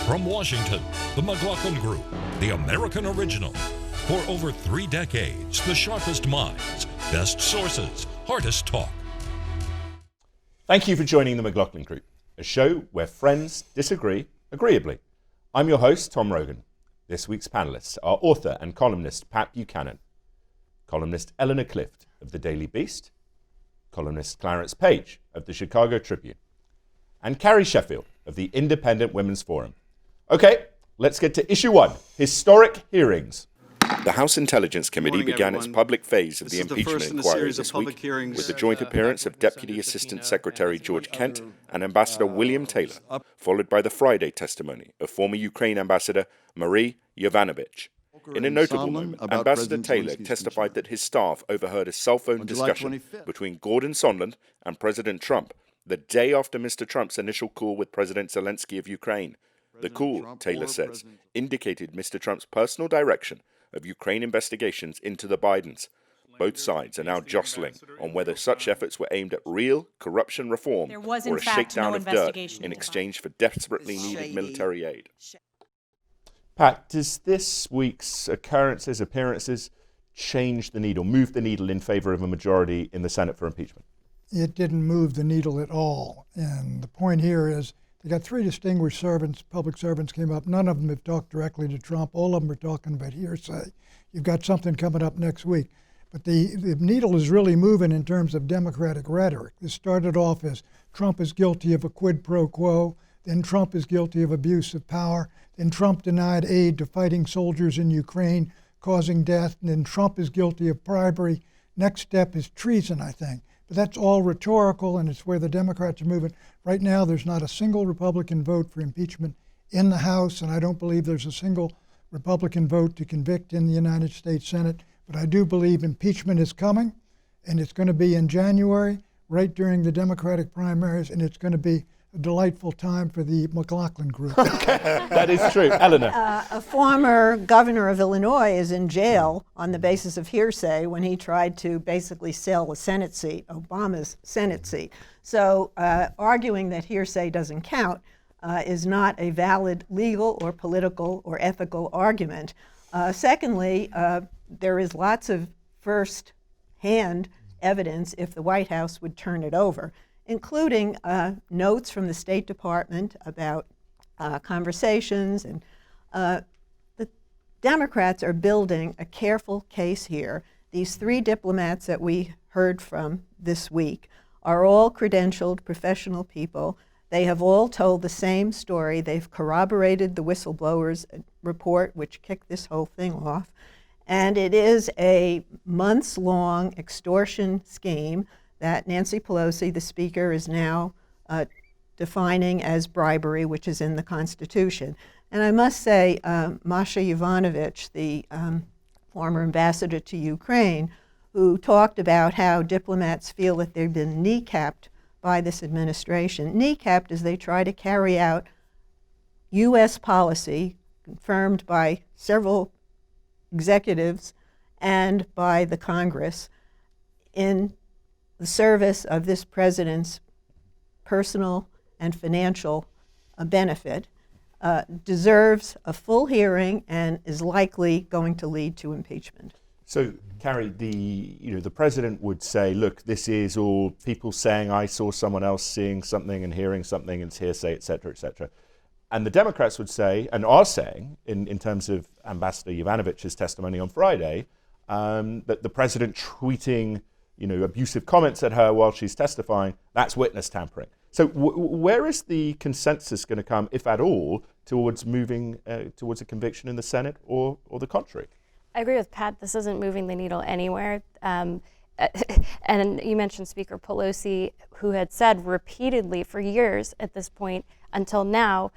From Washington, the McLaughlin Group, the American original. For over 3 decades, the sharpest minds, best sources, hardest talk. Thank you for joining the McLaughlin Group, a show where friends disagree agreeably. I'm your host, Tom Rogan. This week's panelists are author and columnist Pat Buchanan, columnist Eleanor Clift of the Daily Beast, columnist Clarence Page of the Chicago Tribune, and Carrie Sheffield of the Independent Women's Forum. Okay, let's get to issue 1, historic hearings. The House Intelligence Committee began its public phase of the impeachment inquiry this week with the joint appearance of Deputy Assistant Secretary George Kent and Ambassador William Taylor, followed by the Friday testimony of former Ukraine Ambassador Marie Yovanovitch. In a notable moment, Ambassador Taylor testified that his staff overheard a cell phone discussion between Gordon Sondland and President Trump the day after Mr. Trump's initial call with President Zelensky of Ukraine. The call, Taylor says, indicated Mr. Trump's personal direction of Ukraine investigations into the Bidens. Both sides are now jostling on whether such efforts were aimed at real corruption reform or a shakedown of dirt in exchange for desperately needed military aid. Pat, does this week's appearances change the needle, move the needle in favor of a majority in the Senate for impeachment? It didn't move the needle at all. And the point here is they got 3 distinguished servants, public servants came up. None of them have talked directly to Trump. All of them are talking about hearsay. You've got something coming up next week. But the needle is really moving in terms of Democratic rhetoric. This started off as Trump is guilty of a quid pro quo, then Trump is guilty of abuse of power, then Trump denied aid to fighting soldiers in Ukraine, causing death, and then Trump is guilty of bribery. Next step is treason, I think. But that's all rhetorical, and it's where the Democrats are moving. Right now, there's not a single Republican vote for impeachment in the House, and I don't believe there's a single Republican vote to convict in the United States Senate. But I do believe impeachment is coming, and it's going to be in January, right during the Democratic primaries, and it's going to be a delightful time for the McLaughlin Group. Okay, that is true. Eleanor. A former governor of Illinois is in jail on the basis of hearsay when he tried to basically sell a Senate seat, Obama's Senate seat. So arguing that hearsay doesn't count is not a valid legal or political or ethical argument. Secondly, there is lots of first-hand evidence if the White House would turn it over, including notes from the State Department about conversations. And the Democrats are building a careful case here. These 3 diplomats that we heard from this week are all credentialed professional people. They have all told the same story. They've corroborated the whistleblower's report, which kicked this whole thing off. And it is a months-long extortion scheme that Nancy Pelosi, the Speaker, is now defining as bribery, which is in the Constitution. And I must say, Masha Yovanovitch, the former ambassador to Ukraine, who talked about how diplomats feel that they've been kneecapped by this administration, kneecapped as they try to carry out U.S. policy confirmed by several executives and by the Congress in the service of this president's personal and financial benefit, deserves a full hearing and is likely going to lead to impeachment. So, Carrie, the president would say, look, this is all people saying I saw someone else seeing something and hearing something and it's hearsay, et cetera, et cetera. And the Democrats would say, and are saying, in terms of Ambassador Yovanovitch's testimony on Friday, that the president tweeting abusive comments at her while she's testifying, that's witness tampering. So where is the consensus going to come, if at all, towards moving towards a conviction in the Senate or the contrary? I agree with Pat. This isn't moving the needle anywhere. And you mentioned Speaker Pelosi, who had said repeatedly for years at this point until now,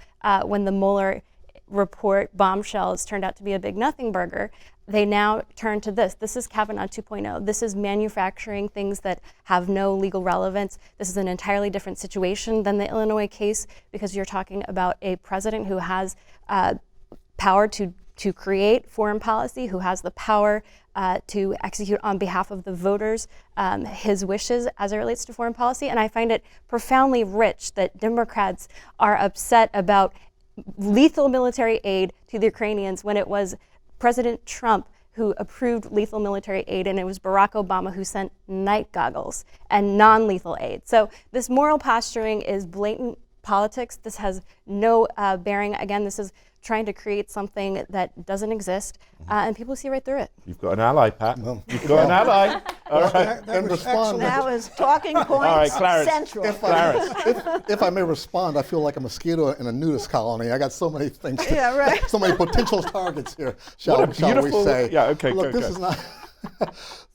when the Mueller report bombshells turned out to be a big nothing burger, they now turn to this. This is Kavanaugh 2.0. This is manufacturing things that have no legal relevance. This is an entirely different situation than the Illinois case, because you're talking about a president who has power to create foreign policy, who has the power to execute on behalf of the voters his wishes as it relates to foreign policy. And I find it profoundly rich that Democrats are upset about lethal military aid to the Ukrainians when it was President Trump who approved lethal military aid, and it was Barack Obama who sent night goggles and non-lethal aid. So this moral posturing is blatant politics. This has no bearing. Again, this is trying to create something that doesn't exist, and people see right through it. You've got an ally, Pat. You've got an ally. All right. That was talking points All right, Clarence. central. If I may respond, I feel like a mosquito in a nudist colony. I got so many things, Yeah, right. so many potential targets here, shall we say. Yeah, okay, Look, go. this is not,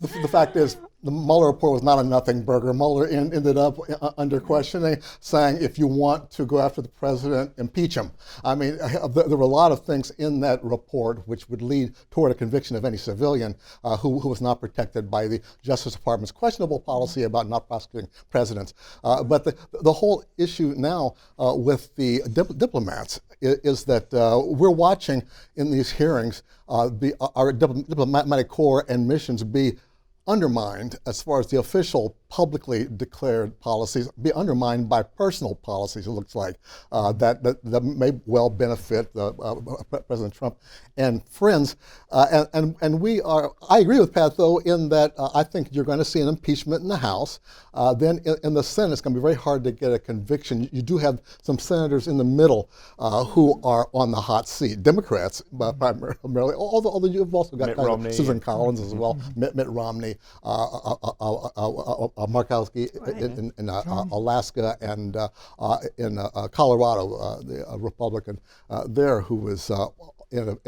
the fact is, the Mueller report was not a nothing burger. Mueller ended up under questioning, saying if you want to go after the president, impeach him. I mean, there were a lot of things in that report which would lead toward a conviction of any civilian who was not protected by the Justice Department's questionable policy about not prosecuting presidents. But the whole issue now with the diplomats is that we're watching in these hearings our diplomatic corps and missions be undermined as far as the official publicly declared policies, be undermined by personal policies, it looks like, that may well benefit President Trump and friends. And we are, I agree with Pat, though, in that I think you're going to see an impeachment in the House. Then in the Senate, it's going to be very hard to get a conviction. You do have some senators in the middle who are on the hot seat, Democrats primarily, although you've also got Susan Collins as well, Mitt Romney, Murkowski in Alaska, and in Colorado, the Republican there who was in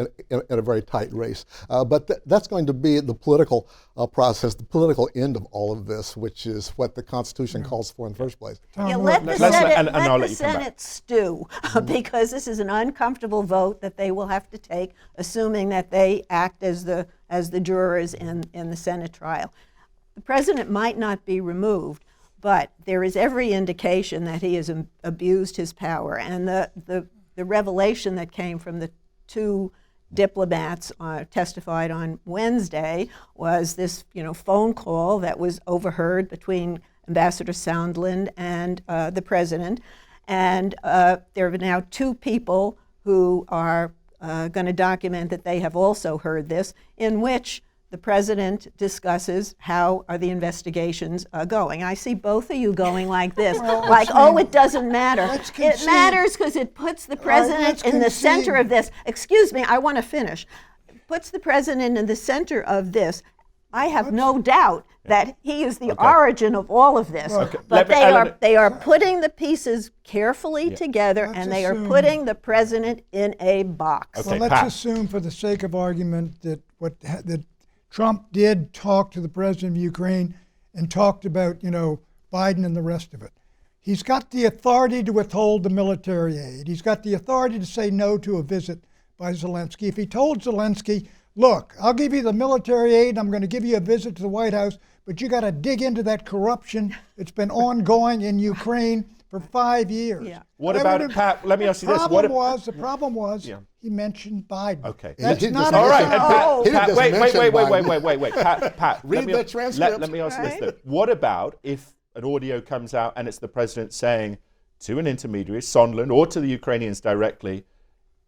a very tight race. But that's going to be the political process, the political end of all of this, which is what the Constitution calls for in the first place. Yeah, let the Senate stew, because this is an uncomfortable vote that they will have to take, assuming that they act as the jurors in the Senate trial. The president might not be removed, but there is every indication that he has abused his power. And the revelation that came from the two diplomats testified on Wednesday was this phone call that was overheard between Ambassador Sondland and the president. And there are now two people who are going to document that they have also heard this, in which the president discusses how are the investigations going. I see both of you going like this, it doesn't matter. It matters because it puts the president in the center of this. Excuse me, I want to finish. Puts the president in the center of this. I have no doubt that he is the origin of all of this. But they are putting the pieces carefully together, and they are putting the president in a box. Well, let's assume, for the sake of argument, that that Trump did talk to the president of Ukraine and talked about, Biden and the rest of it. He's got the authority to withhold the military aid. He's got the authority to say no to a visit by Zelensky. If he told Zelensky, look, I'll give you the military aid, I'm going to give you a visit to the White House, but you got to dig into that corruption that's been ongoing in Ukraine for 5 years. Yeah. What about it, Pat? Let me ask you this. The problem was he mentioned Biden. Okay. That's not all right. Pat, Wait. Pat, read the transcript. Let me ask this though. What about if an audio comes out and it's the president saying to an intermediary, Sondland, or to the Ukrainians directly,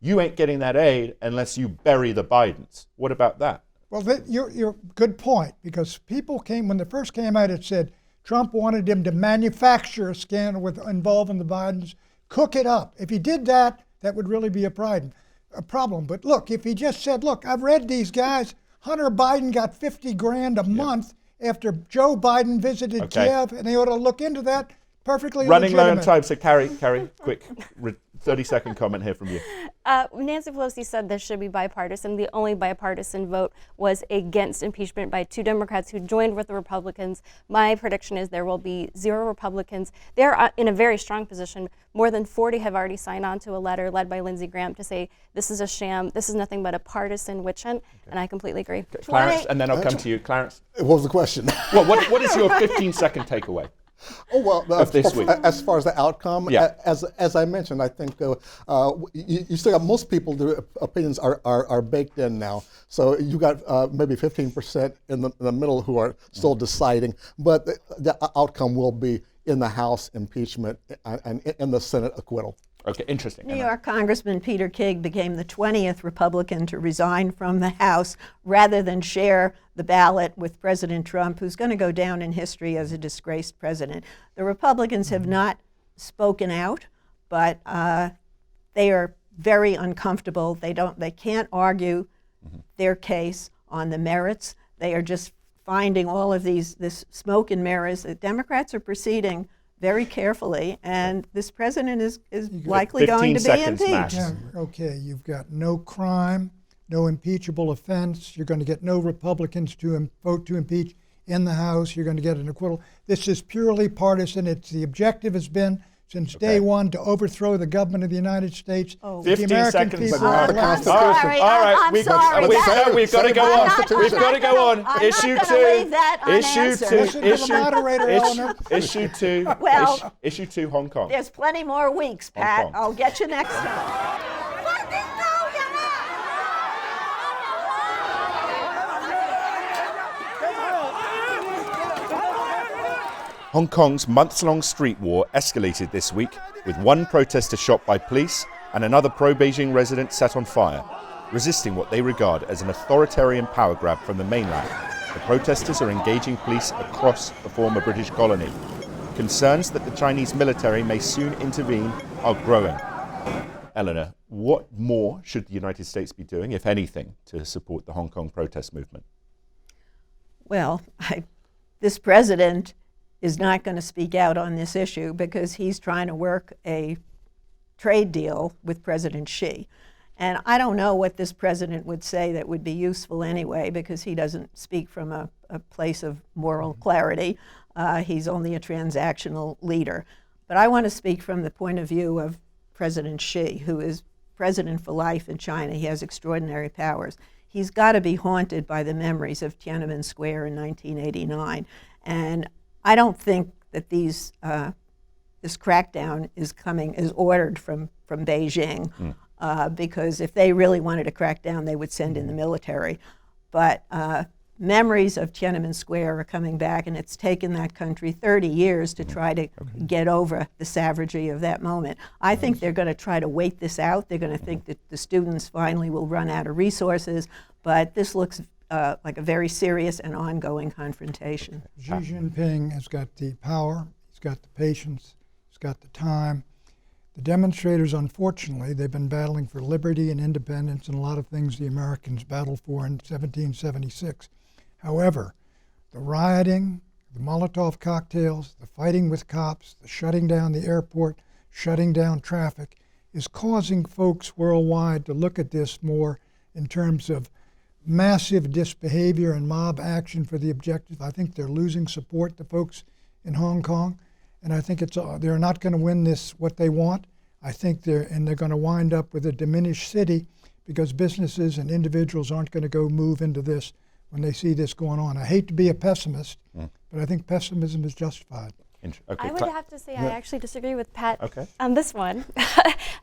you ain't getting that aid unless you bury the Bidens? What about that? Well, you're good point, because people when they first came out, it said Trump wanted him to manufacture a scandal involving the Bidens, cook it up. If he did that, that would really be a problem. But look, if he just said, look, I've read these guys, Hunter Biden got $50,000 a month after Joe Biden visited Kiev, and they ought to look into that. Perfectly running legitimate. low on time, so Carrie, quick 30-second comment here from you. Nancy Pelosi said this should be bipartisan. The only bipartisan vote was against impeachment by two Democrats who joined with the Republicans. My prediction is there will be 0 Republicans. They're in a very strong position. More than 40 have already signed on to a letter led by Lindsey Graham to say this is a sham, this is nothing but a partisan witch hunt, and I completely agree. Clarence, and then I'll come to you. Clarence? What was the question? Well, what is your 15-second takeaway? Oh, well, of this week. As far as the outcome, as I mentioned, I think you still got most people, their opinions are baked in now. So you got maybe 15% in the middle who are still deciding, but the outcome will be in the House impeachment and in the Senate acquittal. Okay, interesting. New York Congressman Peter King became the 20th Republican to resign from the House rather than share the ballot with President Trump, who's going to go down in history as a disgraced president. The Republicans have not spoken out, but they are very uncomfortable. They can't argue their case on the merits. They are just finding all of this smoke and mirrors. The Democrats are proceeding very carefully, and this president is likely going to be 15 seconds impeached. max. Yeah, okay, you've got no crime, no impeachable offense. You're going to get no Republicans to vote to impeach in the House. You're going to get an acquittal. This is purely partisan. The objective has been since day one to overthrow the government of the United States. Oh. The 15 American seconds. people But are not the elected. All right, Constitution. all right. I'm sorry. We've got to go on. We've got to go on. I'm Issue not gonna leave two. that Issue unanswered. two. Listen to the moderator, Eleanor. Issue two. Well, issue two. Hong Kong. There's plenty more weeks, Pat. Kong. I'll get you next time. Hong Kong's months-long street war escalated this week, with one protester shot by police and another pro-Beijing resident set on fire, resisting what they regard as an authoritarian power grab from the mainland. The protesters are engaging police across the former British colony. Concerns that the Chinese military may soon intervene are growing. Eleanor, what more should the United States be doing, if anything, to support the Hong Kong protest movement? Well, this president is not going to speak out on this issue because he's trying to work a trade deal with President Xi. And I don't know what this president would say that would be useful anyway, because he doesn't speak from a place of moral clarity. He's only a transactional leader. But I want to speak from the point of view of President Xi, who is president for life in China. He has extraordinary powers. He's got to be haunted by the memories of Tiananmen Square in 1989. And I don't think that this crackdown is ordered from Beijing, because if they really wanted to crack down, they would send in the military. But memories of Tiananmen Square are coming back, and it's taken that country 30 years to try to get over the savagery of that moment. I think they're going to try to wait this out. They're going to think that the students finally will run out of resources, but this looks like a very serious and ongoing confrontation. Xi Jinping has got the power, he's got the patience, he's got the time. The demonstrators, unfortunately, they've been battling for liberty and independence and a lot of things the Americans battled for in 1776. However, the rioting, the Molotov cocktails, the fighting with cops, the shutting down the airport, shutting down traffic, is causing folks worldwide to look at this more in terms of massive disbehavior and mob action for the objective. I think they're losing support, the folks in Hong Kong, and I think they're not going to win this what they want. I think they're going to wind up with a diminished city because businesses and individuals aren't going to go move into this when they see this going on. I hate to be a pessimist, but I think pessimism is justified. Okay, I would have to say I actually disagree with Pat on this one,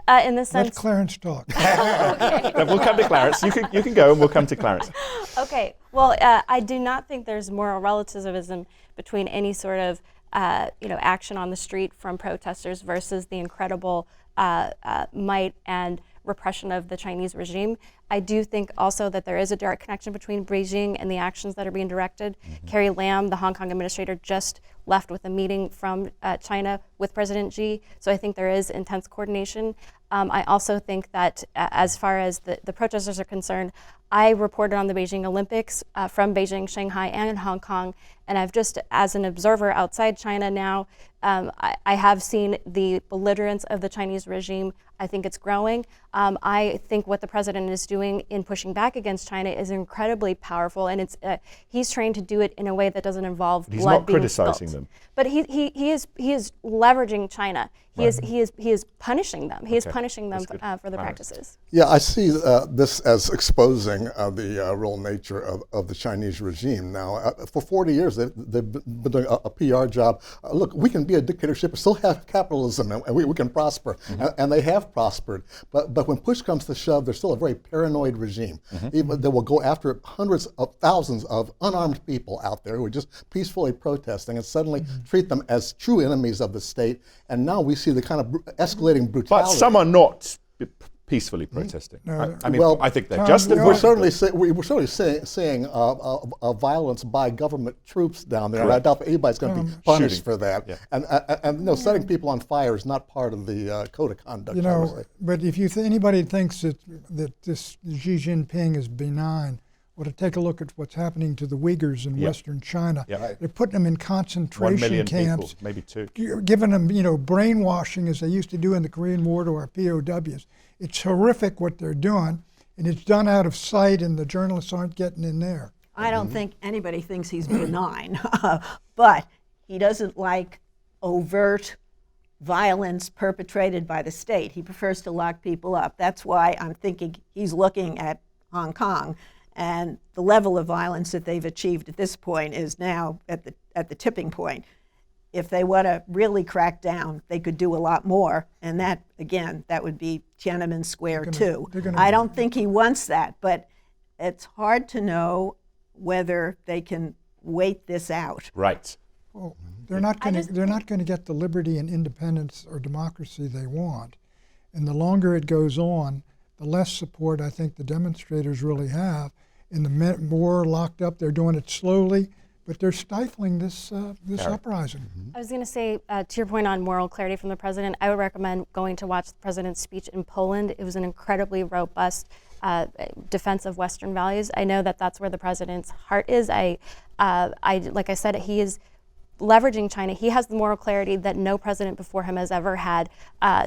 in the sense. Let Clarence talk. We'll come to Clarence. You can go, and we'll come to Clarence. Okay. Well, I do not think there's moral relativism between any sort of action on the street from protesters versus the incredible might and repression of the Chinese regime. I do think also that there is a direct connection between Beijing and the actions that are being directed. Carrie Lam, the Hong Kong administrator, just left with a meeting from China with President Xi, so I think there is intense coordination. I also think that as far as the protesters are concerned, I reported on the Beijing Olympics from Beijing, Shanghai, and Hong Kong, and I've just, as an observer outside China now, I have seen the belligerence of the Chinese regime. I think it's growing. I think what the president is doing in pushing back against China is incredibly powerful, and he's trying to do it in a way that doesn't involve He's blood not being criticizing spilt. them. But he is leveraging China. He is punishing them. He is punishing punishing them for their practices. Yeah, I see this as exposing the real nature of the Chinese regime. Now, for 40 years, they've been doing a PR job. Look, we can be a dictatorship and still have capitalism, and we can prosper, and they have prospered. But when push comes to shove, they're still a very paranoid regime. Even they will go after hundreds of thousands of unarmed people out there who are just peacefully protesting, and suddenly treat them as true enemies of the state. And now we see the kind of escalating brutality. But some are not peacefully protesting. No, I mean, well, I think they're Tom, just we're certainly seeing violence by government troops down there, and I doubt anybody's going to be punished for that. Yeah. And setting people on fire is not part of the code of conduct. But if anybody thinks that this Xi Jinping is benign, well, to take a look at what's happening to the Uyghurs in Western China. They're putting them in concentration 1 million camps, people, maybe 2. Giving them, brainwashing as they used to do in the Korean War to our POWs. It's horrific what they're doing, and it's done out of sight, and the journalists aren't getting in there. I don't think anybody thinks he's benign, but he doesn't like overt violence perpetrated by the state. He prefers to lock people up. That's why I'm thinking he's looking at Hong Kong. And the level of violence that they've achieved at this point is now at the tipping point. If they want to really crack down, they could do a lot more. And that, again, that would be Tiananmen Square too. I don't think he wants that, but it's hard to know whether they can wait this out. Right. Well, they're not going to get the liberty and independence or democracy they want. And the longer it goes on, the less support I think the demonstrators really have. And the more locked up, they're doing it slowly, but they're stifling this uprising. I was going to say, to your point on moral clarity from the president, I would recommend going to watch the president's speech in Poland. It was an incredibly robust defense of Western values. I know that that's where the president's heart is. Like I said, he is leveraging China. He has the moral clarity that no president before him has ever had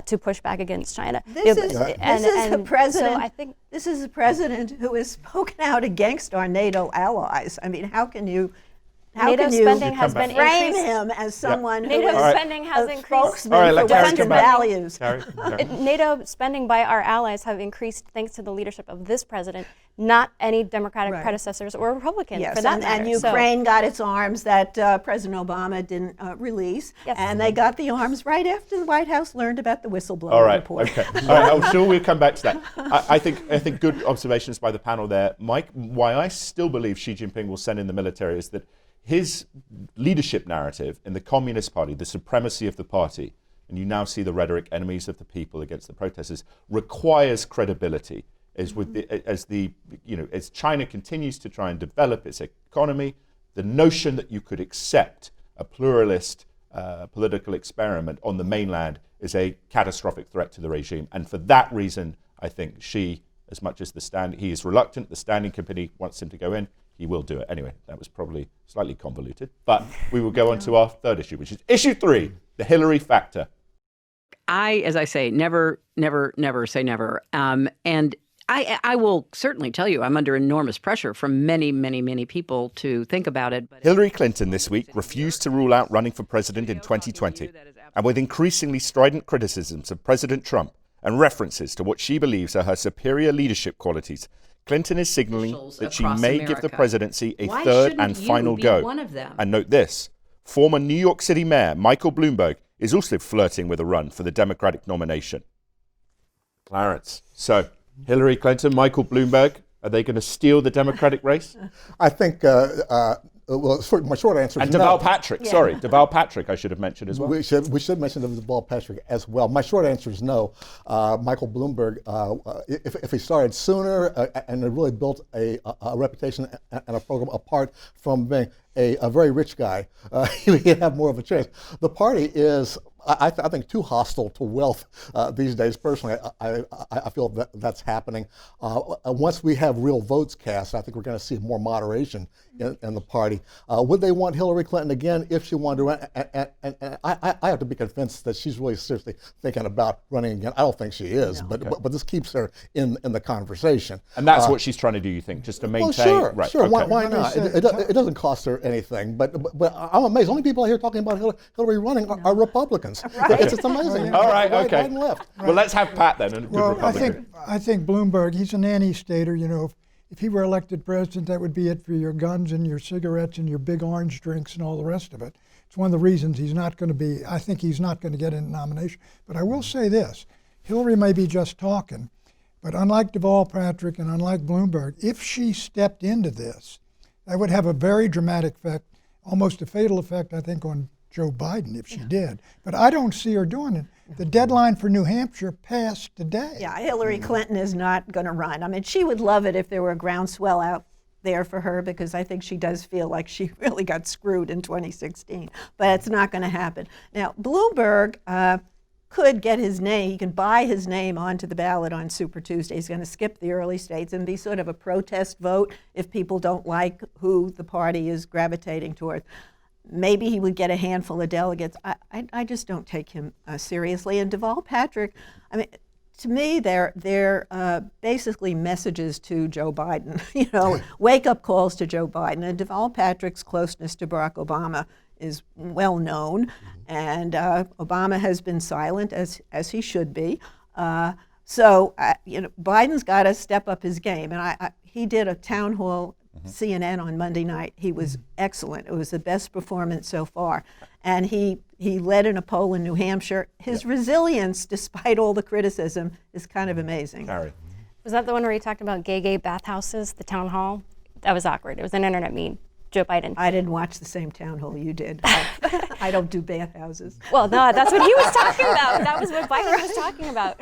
to push back against China. This is a president who has spoken out against our NATO allies. I mean, how can you spending has been frame increased. him as someone who NATO is spending has a increased. spokesman for Western values? NATO spending by our allies have increased thanks to the leadership of this president, not any Democratic predecessors or Republican for that matter. And Ukraine got its arms that President Obama didn't release, and they got the arms right after the White House learned about the whistleblower report. Okay. All right. I'm sure we'll come back to that. I think good observations by the panel there. Mike, why I still believe Xi Jinping will send in the military is that his leadership narrative in the Communist Party, the supremacy of the party, and you now see the rhetoric, enemies of the people against the protesters, requires credibility. As China continues to try and develop its economy, the notion that you could accept a pluralist political experiment on the mainland is a catastrophic threat to the regime. And for that reason, I think Xi, as much as he is reluctant, the Standing Committee wants him to go in, he will do it. Anyway, that was probably slightly convoluted, but we will go on to our third issue, which is issue 3, the Hillary factor. As I say, never say never. And I will certainly tell you I'm under enormous pressure from many, many, many people to think about it. But Hillary Clinton this week refused to rule out running for president in 2020. And with increasingly strident criticisms of President Trump and references to what she believes are her superior leadership qualities, Clinton is signaling that she may give the presidency a third and final go. And note this, former New York City Mayor Michael Bloomberg is also flirting with a run for the Democratic nomination. Clarence, so Hillary Clinton, Michael Bloomberg, are they going to steal the Democratic race? I think, my short answer is and no. Deval Patrick, sorry, Deval Patrick I should have mentioned as well. We should mention Deval Patrick as well. My short answer is no. Michael Bloomberg, if he started sooner and really built a reputation and a program apart from being a very rich guy, he'd have more of a chance. The party is, I think, too hostile to wealth these days. Personally, I feel that's happening. Once we have real votes cast, I think we're going to see more moderation in the party. Would they want Hillary Clinton again if she wanted to run? And I have to be convinced that she's really seriously thinking about running again. I don't think she is, but this keeps her in the conversation. And that's what she's trying to do, you think, just to maintain? Well, sure, sure. Okay. Why not? It doesn't cost her anything. But I'm amazed. The only people I hear talking about Hillary running are Republicans. times. It's just amazing. All right, Right okay. and left. Well, let's have Pat then, a good Well, Republican. I think Bloomberg, he's a nanny stater. You know, if he were elected president, that would be it for your guns and your cigarettes and your big orange drinks and all the rest of it. It's one of the reasons he's not going to be, I think he's not going to get a nomination. But I will say this, Hillary may be just talking, but unlike Deval Patrick and unlike Bloomberg, if she stepped into this, that would have a very dramatic effect, almost a fatal effect, I think, on Joe Biden if she did. But I don't see her doing it. The deadline for New Hampshire passed today. Yeah, Hillary Clinton is not going to run. I mean, she would love it if there were a groundswell out there for her, because I think she does feel like she really got screwed in 2016. But it's not going to happen. Now, Bloomberg could get his name, he can buy his name onto the ballot on Super Tuesday. He's going to skip the early states and be sort of a protest vote if people don't like who the party is gravitating toward. Maybe he would get a handful of delegates. I just don't take him seriously. And Deval Patrick, I mean, to me, they're basically messages to Joe Biden. You know, wake-up calls to Joe Biden. And Deval Patrick's closeness to Barack Obama is well known, and Obama has been silent, as he should be. So you know, Biden's got to step up his game. And he did a town hall. CNN on Monday night. He was excellent. It was the best performance so far. And he led in a poll in New Hampshire. His resilience, despite all the criticism, is kind of amazing. Carrie. Was that the one where he talked about gay bathhouses, the town hall? That was awkward. It was an internet meme. Joe Biden. I didn't watch the same town hall you did. I don't do bathhouses. Well, no, that's what he was talking about. That was what Biden was talking about.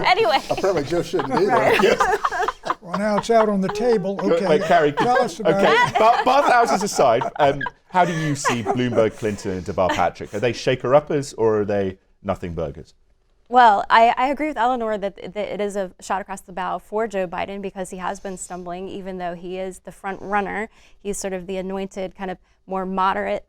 Anyway. Apparently Joe shouldn't either. Well, now it's out on the table. Okay. Wait, Carrie, Tell us about it. bathhouses aside, how do you see Bloomberg, Clinton, and Deval Patrick? Are they shaker-uppers or are they nothing burgers? Well, I agree with Eleanor that it is a shot across the bow for Joe Biden, because he has been stumbling, even though he is the front runner. He's sort of the anointed, kind of more moderate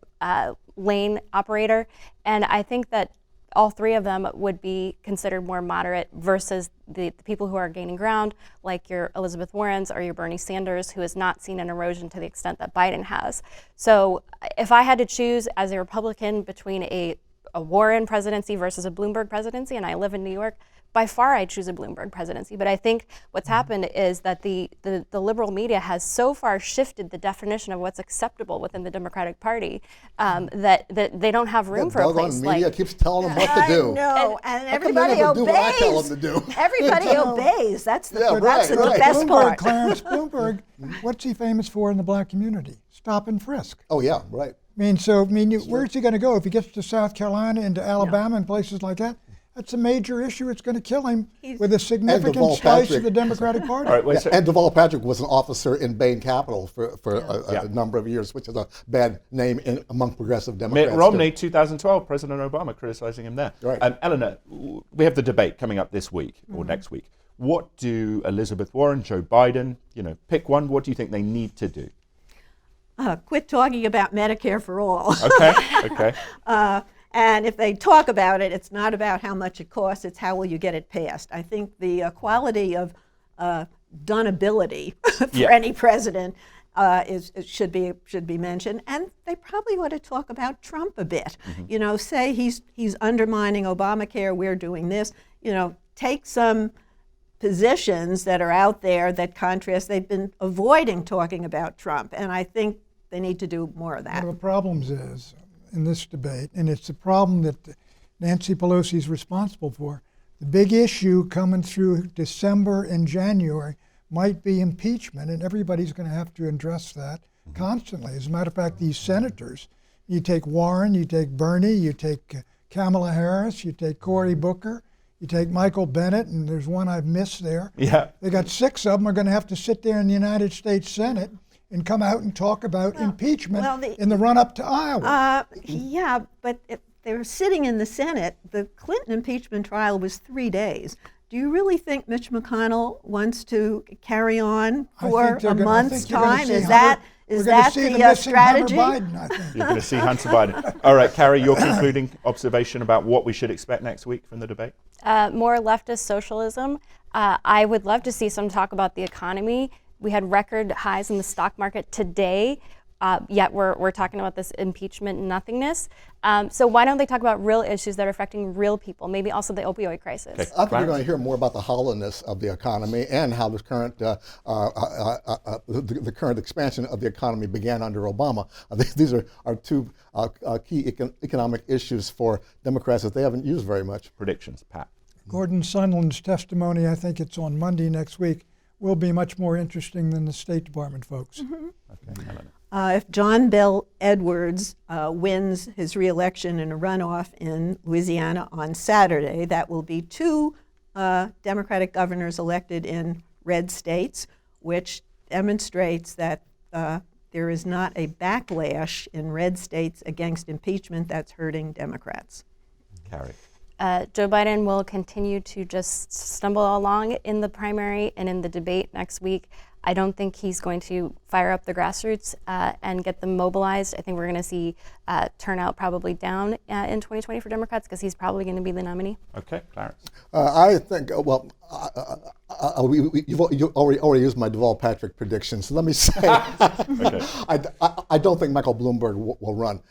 lane operator. And I think that all three of them would be considered more moderate versus the people who are gaining ground, like your Elizabeth Warrens or your Bernie Sanders, who has not seen an erosion to the extent that Biden has. So if I had to choose as a Republican between a Warren presidency versus a Bloomberg presidency, and I live in New York, by far I'd choose a Bloomberg presidency. But I think what's happened is that the liberal media has so far shifted the definition of what's acceptable within the Democratic Party that they don't have room for a place media like. keeps telling them what to do. I know, and How come they everybody never do what I tell obeys. them to do? Everybody obeys. That's the, Yeah, that's right, the right. best Bloomberg, part. Clarence Bloomberg, what's he famous for in the black community? Stop and frisk. Oh yeah, right. Where's he going to go if he gets to South Carolina, into Alabama, and places like that? That's a major issue. It's going to kill him with a significant Deval slice Patrick. of the Democratic Party. All right, wait, so- And Deval Patrick was an officer in Bain Capital for a number of years, which is a bad name among progressive Democrats. Mitt Romney, 2012, President Obama criticizing him there. Right. Eleanor, we have the debate coming up this week or next week. What do Elizabeth Warren, Joe Biden, pick one, what do you think they need to do? Quit talking about Medicare for all. Okay. And if they talk about it, it's not about how much it costs, it's how will you get it passed. I think the quality of doneability for any president should be mentioned. And they probably ought to talk about Trump a bit. Say he's undermining Obamacare, we're doing this. Take some positions that are out there that contrast. They've been avoiding talking about Trump, and I think they need to do more of that. One of the problems is, in this debate, and it's a problem that Nancy Pelosi is responsible for, the big issue coming through December and January might be impeachment, and everybody's going to have to address that constantly. As a matter of fact, these senators, you take Warren, you take Bernie, you take Kamala Harris, you take Cory Booker, you take Michael Bennet, and there's one I've missed there. Yeah. They got 6 of them are going to have to sit there in the United States Senate and come out and talk about impeachment in the run-up to Iowa. Yeah, but if they were sitting in the Senate. The Clinton impeachment trial was 3 days. Do you really think Mitch McConnell wants to carry on for a month's time? Is that the strategy? Biden, I think. You're going to see Hunter Biden. All right, Carrie, your concluding observation about what we should expect next week from the debate? More leftist socialism. I would love to see some talk about the economy. We had record highs in the stock market today. yet we're talking about this impeachment nothingness. So why don't they talk about real issues that are affecting real people? Maybe also the opioid crisis. Okay. I think you're going to hear more about the hollowness of the economy and how this current the current expansion of the economy began under Obama. These are two key economic issues for Democrats that they haven't used very much. Predictions, Pat. Gordon Sondland's testimony, I think it's on Monday next week, will be much more interesting than the State Department folks. Okay, Helena. If John Bel Edwards wins his reelection in a runoff in Louisiana on Saturday, that will be 2 Democratic governors elected in red states, which demonstrates that there is not a backlash in red states against impeachment that's hurting Democrats. Carrie. Joe Biden will continue to just stumble along in the primary and in the debate next week. I don't think he's going to fire up the grassroots and get them mobilized. I think we're going to see turnout probably down in 2020 for Democrats because he's probably going to be the nominee. Okay, Clarence. I think, you've already used my Deval Patrick prediction, so let me say, I don't think Michael Bloomberg will run.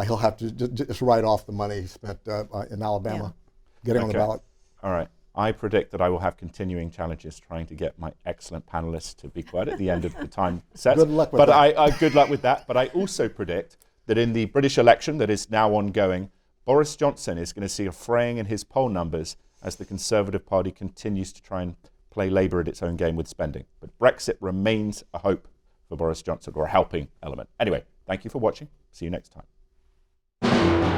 He'll have to just write off the money he spent in Alabama getting on the ballot. All right. I predict that I will have continuing challenges trying to get my excellent panelists to be quiet at the end of the time set. Good luck with that. Good luck with that. But I also predict that in the British election that is now ongoing, Boris Johnson is going to see a fraying in his poll numbers as the Conservative Party continues to try and play Labour at its own game with spending. But Brexit remains a hope for Boris Johnson, or a helping element. Anyway, thank you for watching. See you next time.